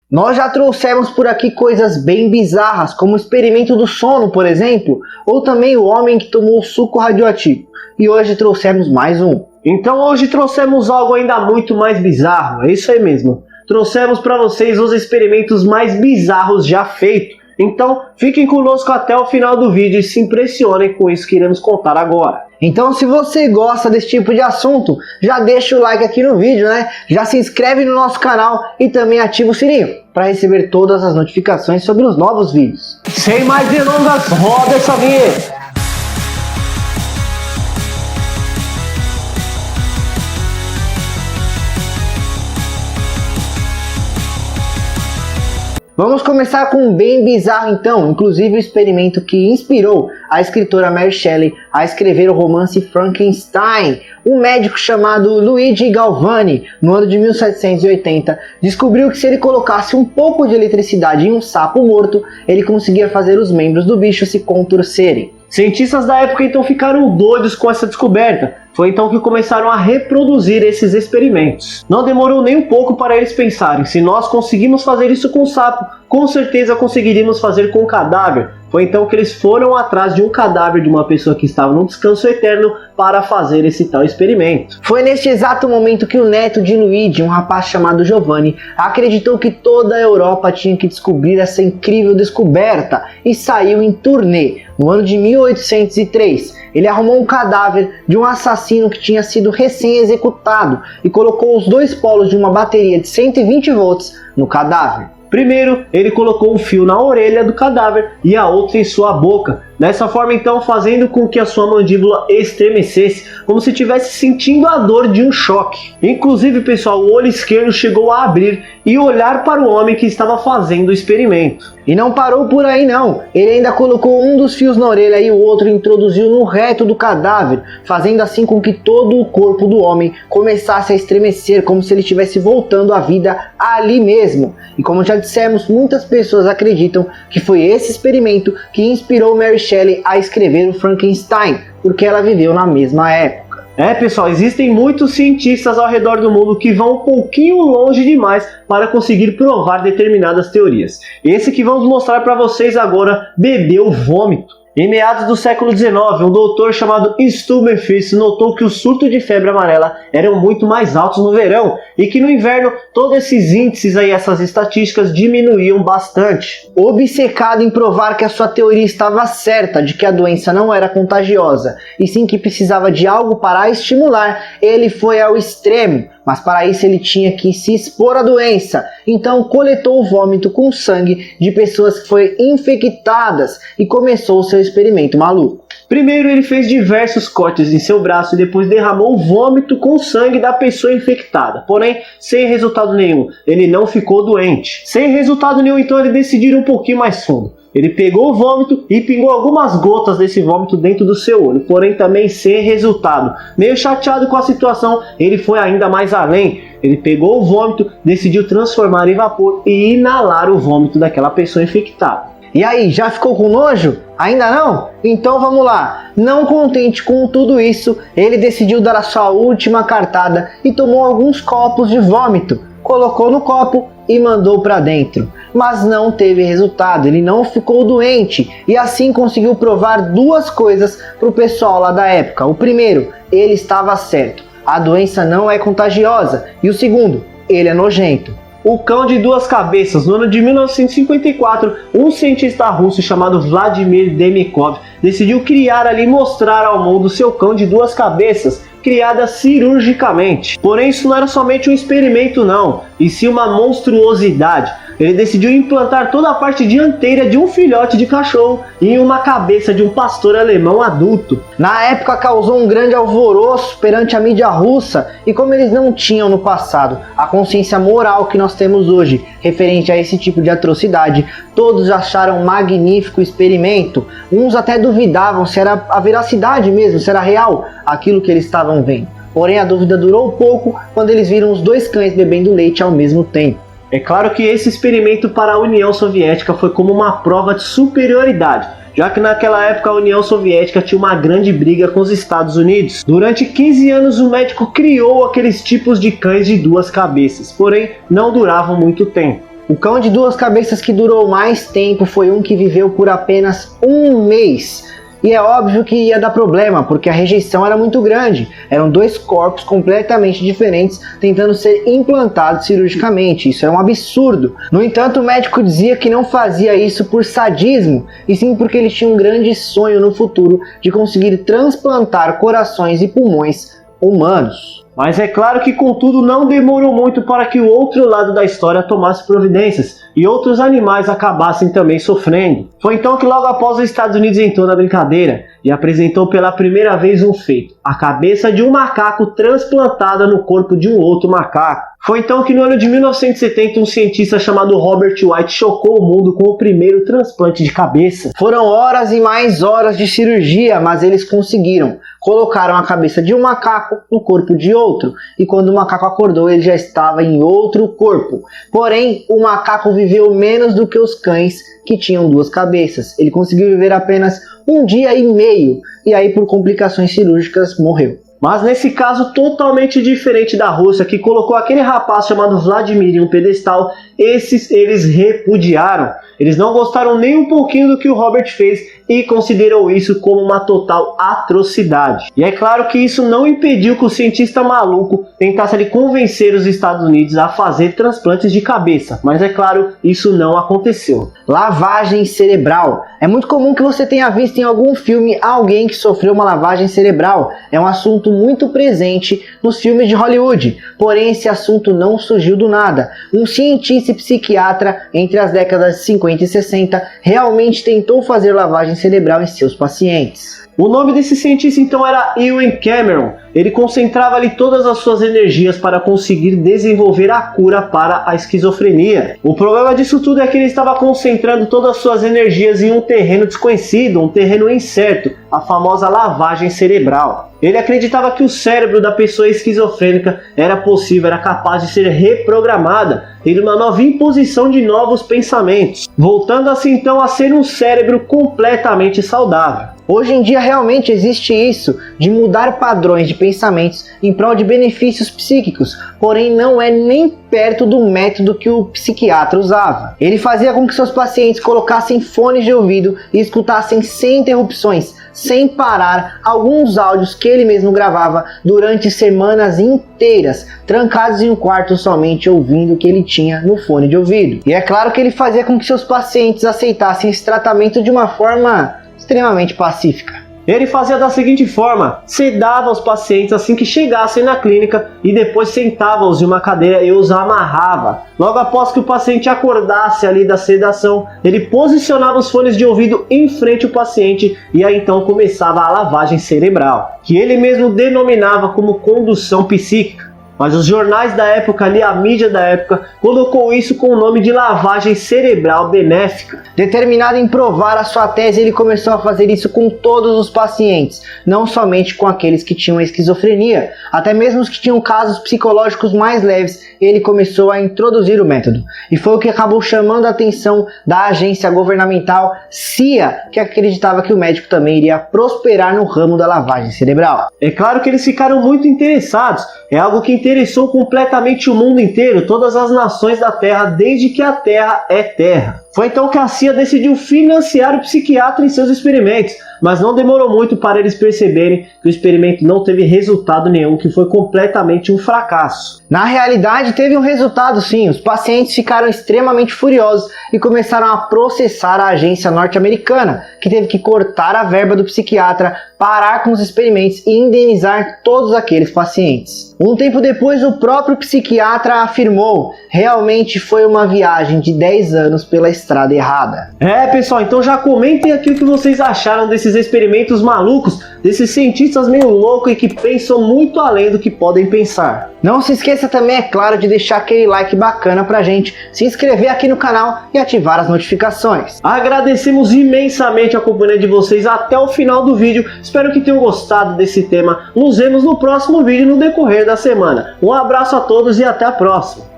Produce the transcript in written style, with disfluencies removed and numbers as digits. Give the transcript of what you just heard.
Nós já trouxemos por aqui coisas bem bizarras, como o experimento do sono, por exemplo, ou também o homem que tomou suco radioativo. E hoje trouxemos mais um. Então hoje trouxemos algo ainda muito mais bizarro, é isso aí mesmo. Trouxemos para vocês os experimentos mais bizarros já feitos. Então fiquem conosco até o final do vídeo e se impressionem com isso que iremos contar agora. Então se você gosta desse tipo de assunto, já deixa o like aqui no vídeo, né? Já se inscreve no nosso canal e também ativa o sininho para receber todas as notificações sobre os novos vídeos. Sem mais delongas, roda essa vinheta! Vamos começar com um bem bizarro então, inclusive o experimento que inspirou a escritora Mary Shelley a escrever o romance Frankenstein. Um médico chamado Luigi Galvani, no ano de 1780, descobriu que se ele colocasse um pouco de eletricidade em um sapo morto, ele conseguia fazer os membros do bicho se contorcerem. Cientistas da época então ficaram doidos com essa descoberta. Foi então que começaram a reproduzir esses experimentos. Não demorou nem um pouco para eles pensarem, se nós conseguimos fazer isso com o sapo, com certeza conseguiríamos fazer com o cadáver. Foi então que eles foram atrás de um cadáver de uma pessoa que estava num descanso eterno para fazer esse tal experimento. Foi neste exato momento que o neto de Luigi, um rapaz chamado Giovanni, acreditou que toda a Europa tinha que descobrir essa incrível descoberta e saiu em turnê. No ano de 1803, ele arrumou um cadáver de um assassino que tinha sido recém-executado e colocou os dois polos de uma bateria de 120 volts no cadáver. Primeiro, ele colocou um fio na orelha do cadáver e a outra em sua boca. Dessa forma então fazendo com que a sua mandíbula estremecesse, como se estivesse sentindo a dor de um choque. Inclusive pessoal, o olho esquerdo chegou a abrir e olhar para o homem que estava fazendo o experimento. E não parou por aí não, ele ainda colocou um dos fios na orelha e o outro introduziu no reto do cadáver, fazendo assim com que todo o corpo do homem começasse a estremecer, como se ele estivesse voltando à vida ali mesmo. E como já dissemos, muitas pessoas acreditam que foi esse experimento que inspirou Mary Shelley a escrever o Frankenstein, porque ela viveu na mesma época. Pessoal, existem muitos cientistas ao redor do mundo que vão um pouquinho longe demais para conseguir provar determinadas teorias. Esse que vamos mostrar para vocês agora bebeu vômito. Em meados do século XIX, um doutor chamado Stubbenfist notou que o surto de febre amarela eram muito mais altos no verão e que no inverno todos esses índices aí, essas estatísticas diminuíam bastante. Obcecado em provar que a sua teoria estava certa de que a doença não era contagiosa e sim que precisava de algo para a estimular, ele foi ao extremo. Mas para isso ele tinha que se expor à doença, então coletou o vômito com sangue de pessoas que foram infectadas e começou o seu experimento maluco. Primeiro ele fez diversos cortes em seu braço e depois derramou o vômito com sangue da pessoa infectada, porém sem resultado nenhum, ele não ficou doente. Sem resultado nenhum então ele decidiu ir um pouquinho mais fundo. Ele pegou o vômito e pingou algumas gotas desse vômito dentro do seu olho, porém também sem resultado. Meio chateado com a situação, ele foi ainda mais além. Ele pegou o vômito, decidiu transformar em vapor e inalar o vômito daquela pessoa infectada. E aí, já ficou com nojo? Ainda não? Então vamos lá. Não contente com tudo isso, ele decidiu dar a sua última cartada e tomou alguns copos de vômito. Colocou no copo e mandou para dentro, mas não teve resultado, ele não ficou doente e assim conseguiu provar duas coisas para o pessoal lá da época. O primeiro, ele estava certo, a doença não é contagiosa, e o segundo, ele é nojento. O cão de duas cabeças. No ano de 1954, um cientista russo chamado Vladimir Demikov decidiu criar ali e mostrar ao mundo seu cão de duas cabeças, criada cirurgicamente. Porém, isso não era somente um experimento não, e sim uma monstruosidade. Ele decidiu implantar toda a parte dianteira de um filhote de cachorro em uma cabeça de um pastor alemão adulto. Na época causou um grande alvoroço perante a mídia russa, e como eles não tinham no passado a consciência moral que nós temos hoje referente a esse tipo de atrocidade, todos acharam magnífico o experimento. Uns até duvidavam se era a veracidade mesmo, se era real aquilo que eles estavam vendo. Porém a dúvida durou pouco quando eles viram os dois cães bebendo leite ao mesmo tempo. É claro que esse experimento para a União Soviética foi como uma prova de superioridade, já que naquela época a União Soviética tinha uma grande briga com os Estados Unidos. Durante 15 anos o médico criou aqueles tipos de cães de duas cabeças, porém não duravam muito tempo. O cão de duas cabeças que durou mais tempo foi um que viveu por apenas um mês. E é óbvio que ia dar problema, porque a rejeição era muito grande. Eram dois corpos completamente diferentes tentando ser implantados cirurgicamente. Isso é um absurdo. No entanto, o médico dizia que não fazia isso por sadismo, e sim porque ele tinha um grande sonho no futuro de conseguir transplantar corações e pulmões humanos. Mas é claro que, contudo, não demorou muito para que o outro lado da história tomasse providências e outros animais acabassem também sofrendo. Foi então que logo após os Estados Unidos entrou na brincadeira e apresentou pela primeira vez um feito: a cabeça de um macaco transplantada no corpo de um outro macaco. Foi então que no ano de 1970 um cientista chamado Robert White chocou o mundo com o primeiro transplante de cabeça. Foram horas e mais horas de cirurgia, mas eles conseguiram. Colocaram a cabeça de um macaco no corpo de outro, e quando o macaco acordou ele já estava em outro corpo. Porém, o macaco viveu menos do que os cães que tinham duas cabeças. Ele conseguiu viver apenas um dia e meio, e aí por complicações cirúrgicas morreu. Mas nesse caso totalmente diferente da Rússia, que colocou aquele rapaz chamado Vladimir em um pedestal, eles repudiaram. Eles não gostaram nem um pouquinho do que o Robert fez e considerou isso como uma total atrocidade. E é claro que isso não impediu que o cientista maluco tentasse ali convencer os Estados Unidos a fazer transplantes de cabeça, mas é claro, isso não aconteceu. Lavagem cerebral. É muito comum que você tenha visto em algum filme alguém que sofreu uma lavagem cerebral. É um assunto muito presente nos filmes de Hollywood, porém esse assunto não surgiu do nada. Um cientista e psiquiatra entre as décadas de 50 e 60 realmente tentou fazer lavagem cerebral em seus pacientes. O nome desse cientista então era Ewen Cameron. Ele concentrava ali todas as suas energias para conseguir desenvolver a cura para a esquizofrenia. O problema disso tudo é que ele estava concentrando todas as suas energias em um terreno desconhecido, um terreno incerto, a famosa lavagem cerebral. Ele acreditava que o cérebro da pessoa esquizofrênica era capaz de ser reprogramada em uma nova imposição de novos pensamentos, voltando assim então a ser um cérebro completamente saudável. Hoje em dia realmente existe isso, de mudar padrões de pensamentos em prol de benefícios psíquicos, porém não é nem perto do método que o psiquiatra usava. Ele fazia com que seus pacientes colocassem fones de ouvido e escutassem sem interrupções, sem parar, alguns áudios que ele mesmo gravava durante semanas inteiras, trancados em um quarto somente ouvindo o que ele tinha no fone de ouvido. E é claro que ele fazia com que seus pacientes aceitassem esse tratamento de uma forma extremamente pacífica. Ele fazia da seguinte forma: sedava os pacientes assim que chegassem na clínica e depois sentava-os em uma cadeira e os amarrava. Logo após que o paciente acordasse ali da sedação, ele posicionava os fones de ouvido em frente ao paciente e aí então começava a lavagem cerebral, que ele mesmo denominava como condução psíquica. Mas os jornais da época ali, a mídia da época, colocou isso com o nome de lavagem cerebral benéfica. Determinado em provar a sua tese, ele começou a fazer isso com todos os pacientes, não somente com aqueles que tinham esquizofrenia, até mesmo os que tinham casos psicológicos mais leves, ele começou a introduzir o método. E foi o que acabou chamando a atenção da agência governamental CIA, que acreditava que o médico também iria prosperar no ramo da lavagem cerebral. É claro que eles ficaram muito interessados. É algo que interessou completamente o mundo inteiro, todas as nações da Terra, desde que a Terra é Terra. Foi então que a CIA decidiu financiar o psiquiatra em seus experimentos, mas não demorou muito para eles perceberem que o experimento não teve resultado nenhum, que foi completamente um fracasso. Na realidade, teve um resultado sim. Os pacientes ficaram extremamente furiosos e começaram a processar a agência norte-americana, que teve que cortar a verba do psiquiatra, parar com os experimentos e indenizar todos aqueles pacientes. Um tempo depois, o próprio psiquiatra afirmou: realmente foi uma viagem de 10 anos pela estrada errada. Pessoal, então já comentem aqui o que vocês acharam desses experimentos malucos, desses cientistas meio loucos e que pensam muito além do que podem pensar. Não se esqueça também, é claro, de deixar aquele like bacana pra gente, se inscrever aqui no canal e ativar as notificações. Agradecemos imensamente a companhia de vocês até o final do vídeo. Espero que tenham gostado desse tema. Nos vemos no próximo vídeo no decorrer da semana. Um abraço a todos e até a próxima.